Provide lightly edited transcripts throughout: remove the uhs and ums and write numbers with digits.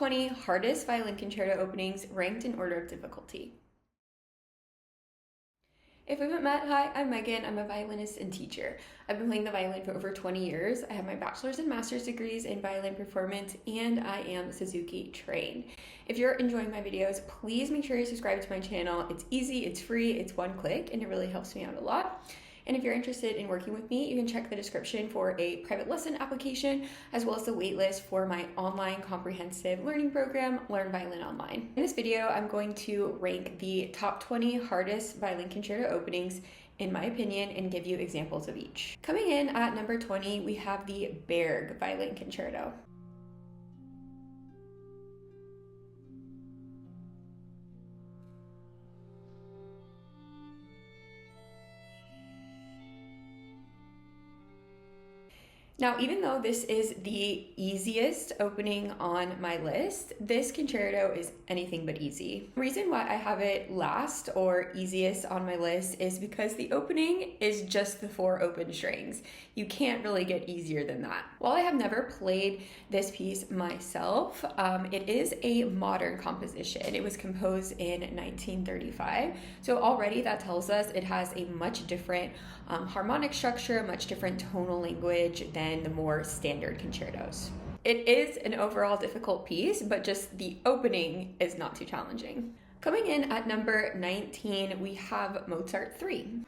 20 hardest violin concerto openings ranked in order of difficulty. If we haven't met, hi, I'm Megan. I'm a violinist and teacher. I've been playing the violin for over 20 years. I have my bachelor's and master's degrees in violin performance, and I am Suzuki trained. If you're enjoying my videos, please make sure you subscribe to my channel. It's easy, it's free, it's one click, and it really helps me out a lot. And if you're interested in working with me, you can check the description for a private lesson application, as well as the waitlist for my online comprehensive learning program, Learn Violin Online. In this video, I'm going to rank the top 20 hardest violin concerto openings in my opinion, and give you examples of each. Coming in at number 20, we have the Berg Violin Concerto. Now, even though this is the easiest opening on my list, this concerto is anything but easy. The reason why I have it last or easiest on my list is because the opening is just the 4 open strings. You can't really get easier than that. While I have never played this piece myself, it is a modern composition. It was composed in 1935. So already that tells us it has a much different harmonic structure, a much different tonal language than the more standard concertos. It is an overall difficult piece, but just the opening is not too challenging. Coming in at number 19, we have Mozart 3.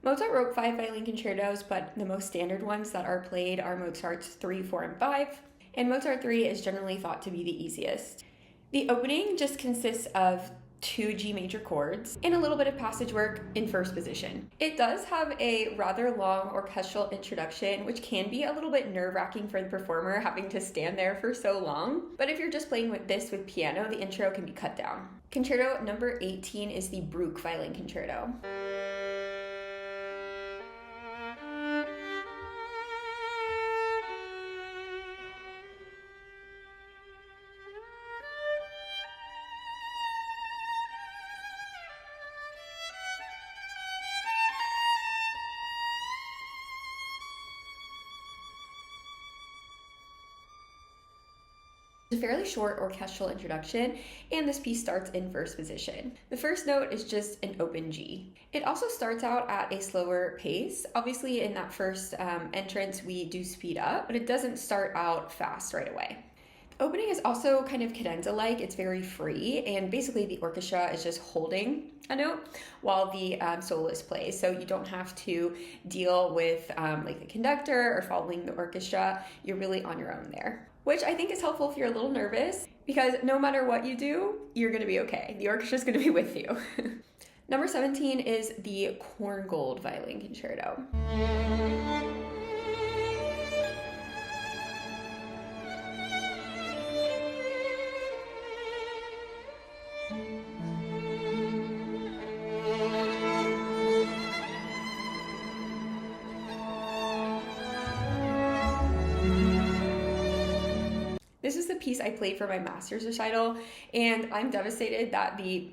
Mozart wrote 5 violin concertos, but the most standard ones that are played are Mozart's 3, 4, and 5, and Mozart 3 is generally thought to be the easiest. The opening just consists of 2 G major chords and a little bit of passage work in first position. It does have a rather long orchestral introduction, which can be a little bit nerve-wracking for the performer having to stand there for so long. But if you're just playing with piano, the intro can be cut down. Concerto number 18 is the Bruch Violin Concerto. A fairly short orchestral introduction, and this piece starts in first position. The first note is just an open G. It also starts out at a slower pace. Obviously in that first entrance we do speed up, but it doesn't start out fast right away. The opening is also kind of cadenza-like. It's very free, and basically the orchestra is just holding a note while the soloist plays, so you don't have to deal with like the conductor or following the orchestra. You're really on your own there, which I think is helpful if you're a little nervous, because no matter what you do, you're gonna be okay. The orchestra's gonna be with you. Number 17 is the Korngold Violin Concerto. This is the piece I played for my master's recital, and I'm devastated that the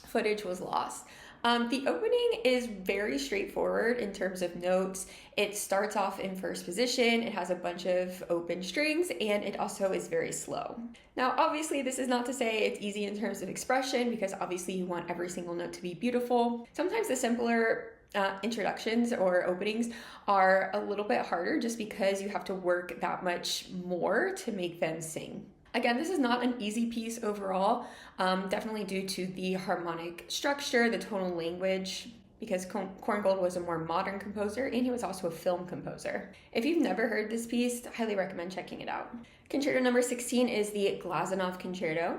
footage was lost. The opening is very straightforward in terms of notes. It starts off in first position, it has a bunch of open strings, and it also is very slow. Now, obviously, this is not to say it's easy in terms of expression, because obviously you want every single note to be beautiful. Sometimes the simpler introductions or openings are a little bit harder just because you have to work that much more to make them sing. Again, this is not an easy piece overall, definitely due to the harmonic structure, the tonal language, because Korngold was a more modern composer and he was also a film composer. If you've never heard this piece, I highly recommend checking it out. Concerto number 16 is the Glazunov Concerto.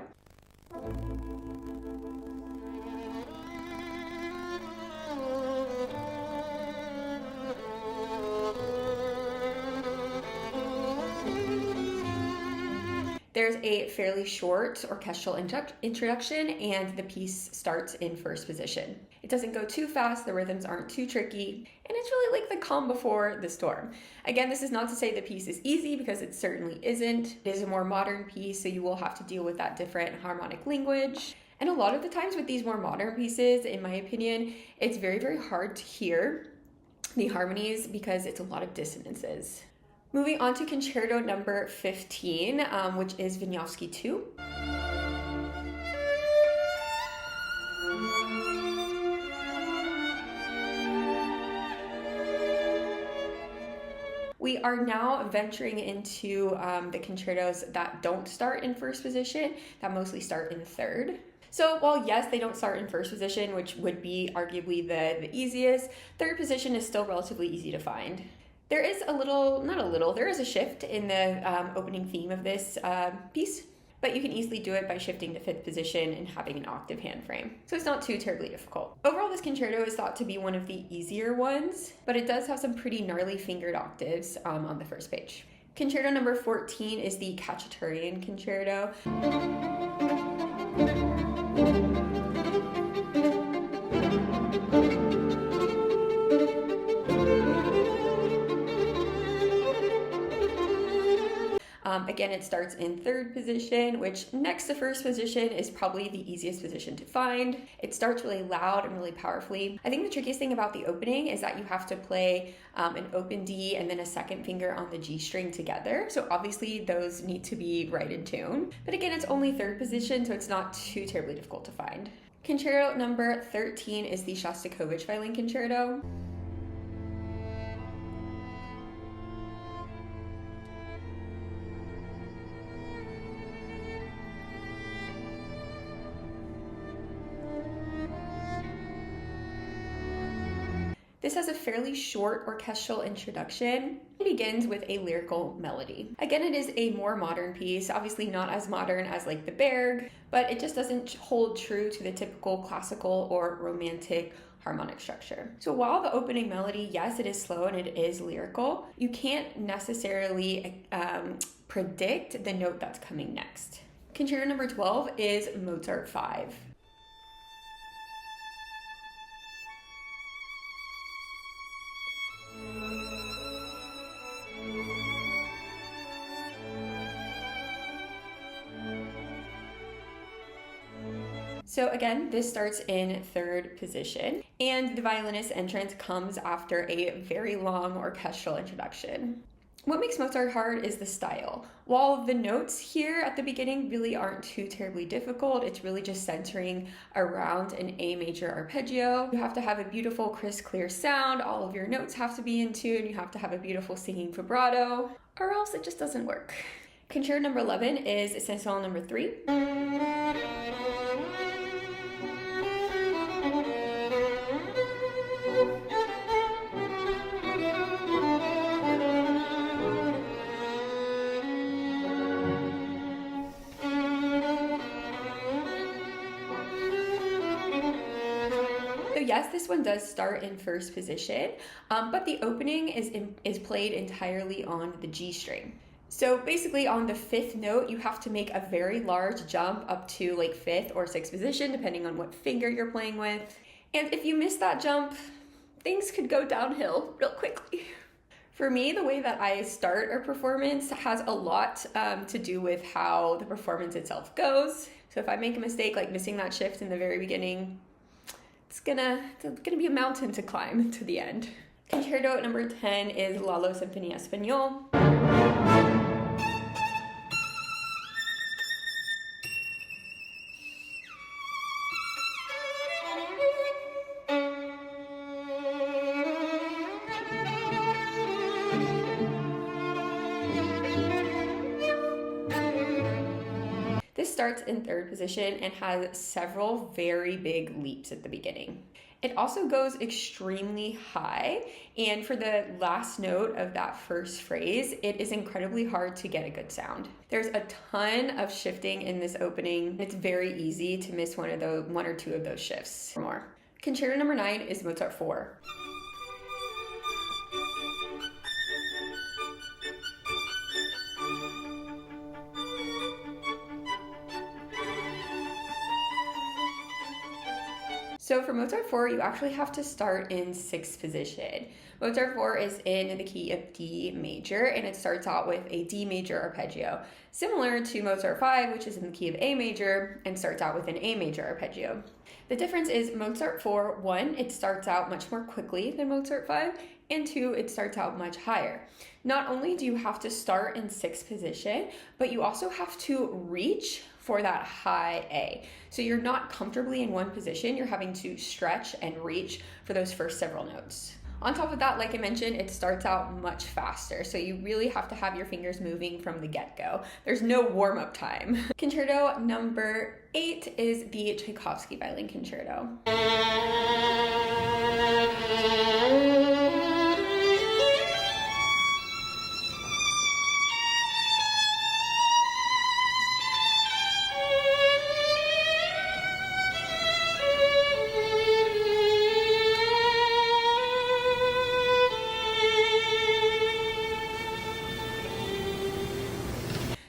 There's a fairly short orchestral introduction, and the piece starts in first position. It doesn't go too fast, the rhythms aren't too tricky, and it's really like the calm before the storm. Again, this is not to say the piece is easy, because it certainly isn't. It is a more modern piece, so you will have to deal with that different harmonic language. And a lot of the times with these more modern pieces, in my opinion, it's very, very hard to hear the harmonies because it's a lot of dissonances. Moving on to concerto number 15, which is Wieniawski 2. We are now venturing into the concertos that don't start in first position, that mostly start in third. So while yes, they don't start in first position, which would be arguably the easiest, third position is still relatively easy to find. There is there is a shift in the opening theme of this piece, but you can easily do it by shifting to fifth position and having an octave hand frame. So it's not too terribly difficult. Overall, this concerto is thought to be one of the easier ones, but it does have some pretty gnarly fingered octaves on the first page. Concerto number 14 is the Cacciatorian concerto. Again, it starts in third position, which next to first position is probably the easiest position to find. It starts really loud and really powerfully. I think the trickiest thing about the opening is that you have to play an open D and then a second finger on the G string together. So obviously those need to be right in tune. But again, it's only third position, so it's not too terribly difficult to find. Concerto number 13 is the Shostakovich Violin Concerto. This has a fairly short orchestral introduction. It begins with a lyrical melody. Again, it is a more modern piece, obviously not as modern as like the Berg, but it just doesn't hold true to the typical classical or romantic harmonic structure. So while the opening melody, yes, it is slow and it is lyrical, you can't necessarily predict the note that's coming next. Concerto number 12 is Mozart 5. So again, this starts in third position, and the violinist entrance comes after a very long orchestral introduction. What makes Mozart hard is the style. While the notes here at the beginning really aren't too terribly difficult, it's really just centering around an A major arpeggio. You have to have a beautiful, crisp, clear sound. All of your notes have to be in tune. You have to have a beautiful singing vibrato, or else it just doesn't work. Concerto number 11 is Saint-Saëns number 3. Yes, this one does start in first position, but the opening is played entirely on the G string. So basically on the fifth note, you have to make a very large jump up to like fifth or sixth position, depending on what finger you're playing with. And if you miss that jump, things could go downhill real quickly. For me, the way that I start a performance has a lot to do with how the performance itself goes. So if I make a mistake, like missing that shift in the very beginning, it's gonna be a mountain to climb to the end. Concerto number 10 is Lalo Sinfonia Español. This starts in third position and has several very big leaps at the beginning. It also goes extremely high, and for the last note of that first phrase, it is incredibly hard to get a good sound. There's a ton of shifting in this opening. It's very easy to miss one or two of those shifts or more. Concerto number 9 is Mozart 4. So for Mozart 4, you actually have to start in sixth position. Mozart 4 is in the key of D major, and it starts out with a D major arpeggio, similar to Mozart 5, which is in the key of A major, and starts out with an A major arpeggio. The difference is Mozart 4, 1, it starts out much more quickly than Mozart 5, and 2, it starts out much higher. Not only do you have to start in 6th position, but you also have to reach for that high A. So you're not comfortably in one position, you're having to stretch and reach for those first several notes. On top of that, like I mentioned, it starts out much faster, so you really have to have your fingers moving from the get-go. There's no warm-up time. Concerto number 8 is the Tchaikovsky Violin Concerto.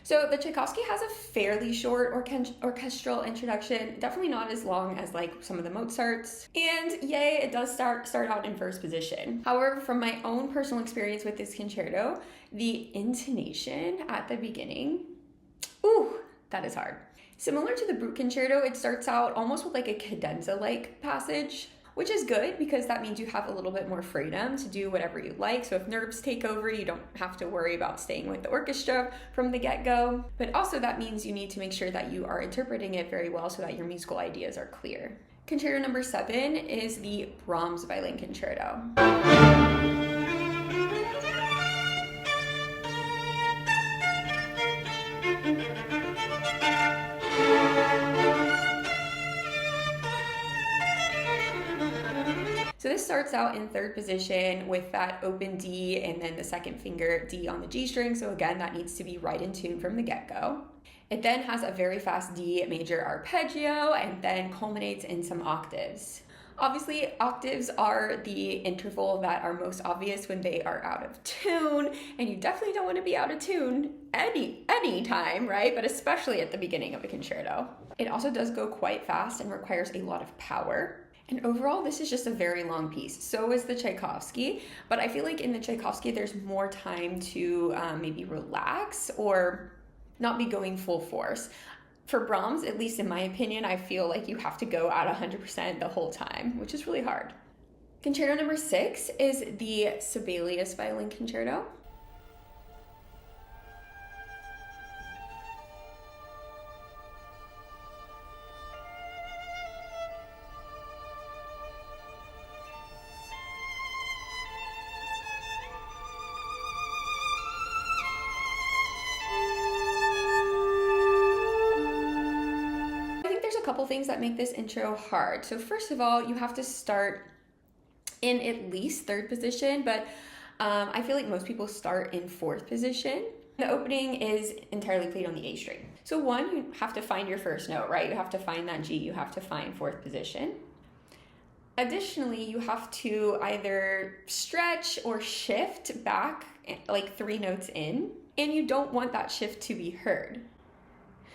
So the Tchaikovsky has a fairly short orchestral introduction, definitely not as long as like some of the Mozarts. And yay, it does start out in 1st position. However, from my own personal experience with this concerto, the intonation at the beginning, ooh, that is hard. Similar to the Brut Concerto, it starts out almost with like a cadenza-like passage, which is good because that means you have a little bit more freedom to do whatever you like. So if nerves take over, you don't have to worry about staying with the orchestra from the get-go. But also that means you need to make sure that you are interpreting it very well so that your musical ideas are clear. Concerto number 7 is the Brahms Violin Concerto. So this starts out in 3rd position with that open D and then the 2nd finger D on the G string. So again, that needs to be right in tune from the get-go. It then has a very fast D major arpeggio and then culminates in some octaves. Obviously, octaves are the interval that are most obvious when they are out of tune, and you definitely don't want to be out of tune any time, right? But especially at the beginning of a concerto. It also does go quite fast and requires a lot of power. And overall, this is just a very long piece. So is the Tchaikovsky, but I feel like in the Tchaikovsky, there's more time to maybe relax or not be going full force. For Brahms, at least in my opinion, I feel like you have to go at 100% the whole time, which is really hard. Concerto number 6 is the Sibelius Violin Concerto. Couple things that make this intro hard. So first of all, you have to start in at least 3rd position, but I feel like most people start in 4th position. The opening is entirely played on the A string. So 1, you have to find your first note, right? You have to find that G, you have to find 4th position. Additionally, you have to either stretch or shift back like 3 notes in, and you don't want that shift to be heard.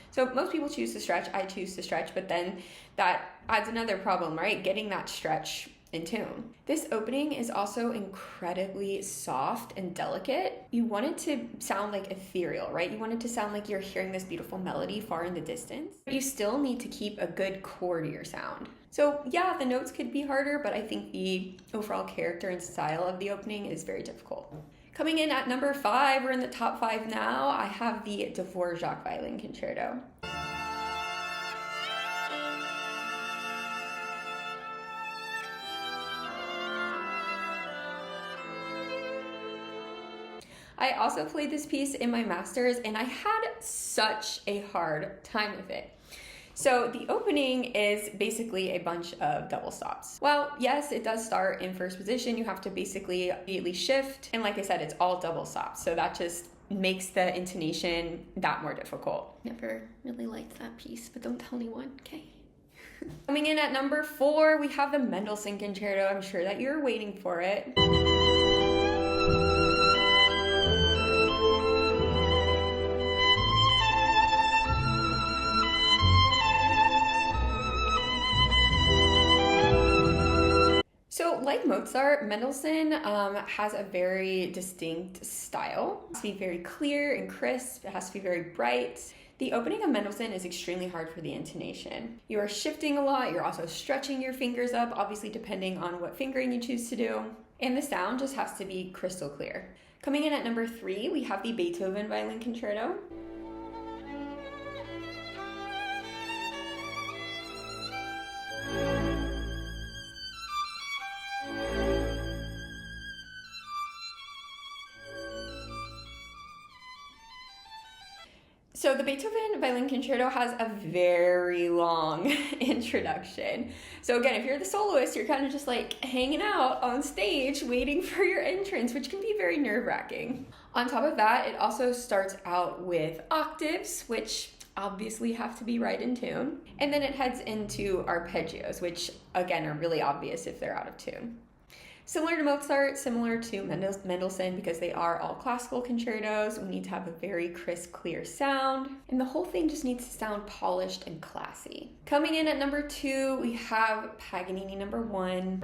So most people choose to stretch, I choose to stretch, but then that adds another problem, right? Getting that stretch in tune. This opening is also incredibly soft and delicate. You want it to sound like ethereal, right? You want it to sound like you're hearing this beautiful melody far in the distance, but you still need to keep a good core to your sound. So yeah, the notes could be harder, but I think the overall character and style of the opening is very difficult. Coming in at number 5, we're in the top 5 now, I have the Dvorak Violin Concerto. I also played this piece in my master's and I had such a hard time with it. So the opening is basically a bunch of double stops. Well, yes, it does start in 1st position. You have to basically immediately shift. And like I said, it's all double stops. So that just makes the intonation that more difficult. Never really liked that piece, but don't tell anyone, okay? Coming in at number 4, we have the Mendelssohn Concerto. I'm sure that you're waiting for it. So like Mozart, Mendelssohn has a very distinct style. It has to be very clear and crisp. It has to be very bright. The opening of Mendelssohn is extremely hard for the intonation. You are shifting a lot. You're also stretching your fingers up, obviously depending on what fingering you choose to do. And the sound just has to be crystal clear. Coming in at number 3, we have the Beethoven Violin Concerto. So the Beethoven Violin Concerto has a very long introduction. So again, if you're the soloist, you're kind of just like hanging out on stage waiting for your entrance, which can be very nerve-wracking. On top of that, it also starts out with octaves, which obviously have to be right in tune. And then it heads into arpeggios, which again are really obvious if they're out of tune. Similar to Mozart, similar to Mendelssohn, because they are all classical concertos, we need to have a very crisp, clear sound, and the whole thing just needs to sound polished and classy. Coming in at number 2, we have Paganini number 1.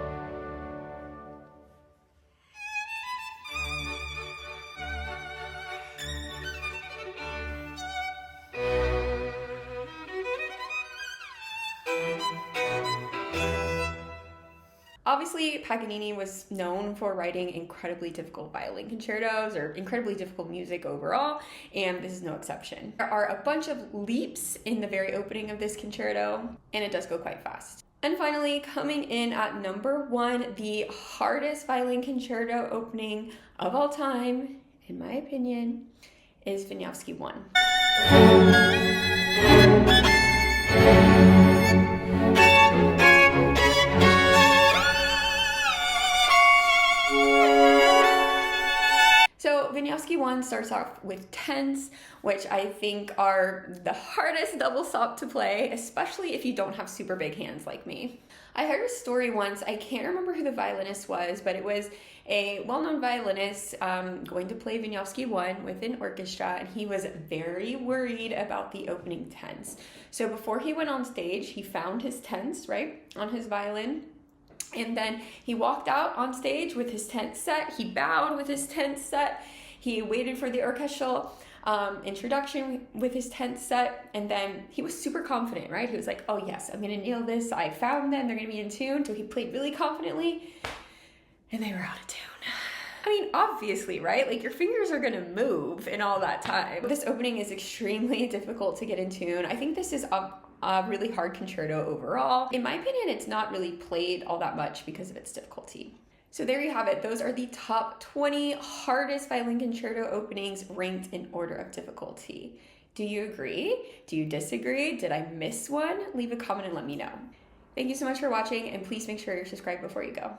Obviously, Paganini was known for writing incredibly difficult violin concertos or incredibly difficult music overall, and this is no exception. There are a bunch of leaps in the very opening of this concerto, and it does go quite fast. And finally, coming in at number 1, the hardest violin concerto opening of all time, in my opinion, is Wieniawski 1. Wieniawski 1 starts off with tenths, which I think are the hardest double stop to play, especially if you don't have super big hands like me. I heard a story once, I can't remember who the violinist was, but it was a well-known violinist going to play Wieniawski 1 with an orchestra, and he was very worried about the opening tenths. So before he went on stage, he found his tenths, right, on his violin. And then he walked out on stage with his tenth set, he bowed with his tenth set, he waited for the orchestral introduction with his tenth set, and then he was super confident, right? He was like, oh yes, I'm gonna nail this, I found them, they're gonna be in tune. So he played really confidently, and they were out of tune. I mean, obviously, right? Like, your fingers are gonna move in all that time. This opening is extremely difficult to get in tune. I think this is a really hard concerto overall. In my opinion, it's not really played all that much because of its difficulty. So there you have it. Those are the top 20 hardest violin concerto openings ranked in order of difficulty. Do you agree? Do you disagree? Did I miss one? Leave a comment and let me know. Thank you so much for watching, and please make sure you're subscribed before you go.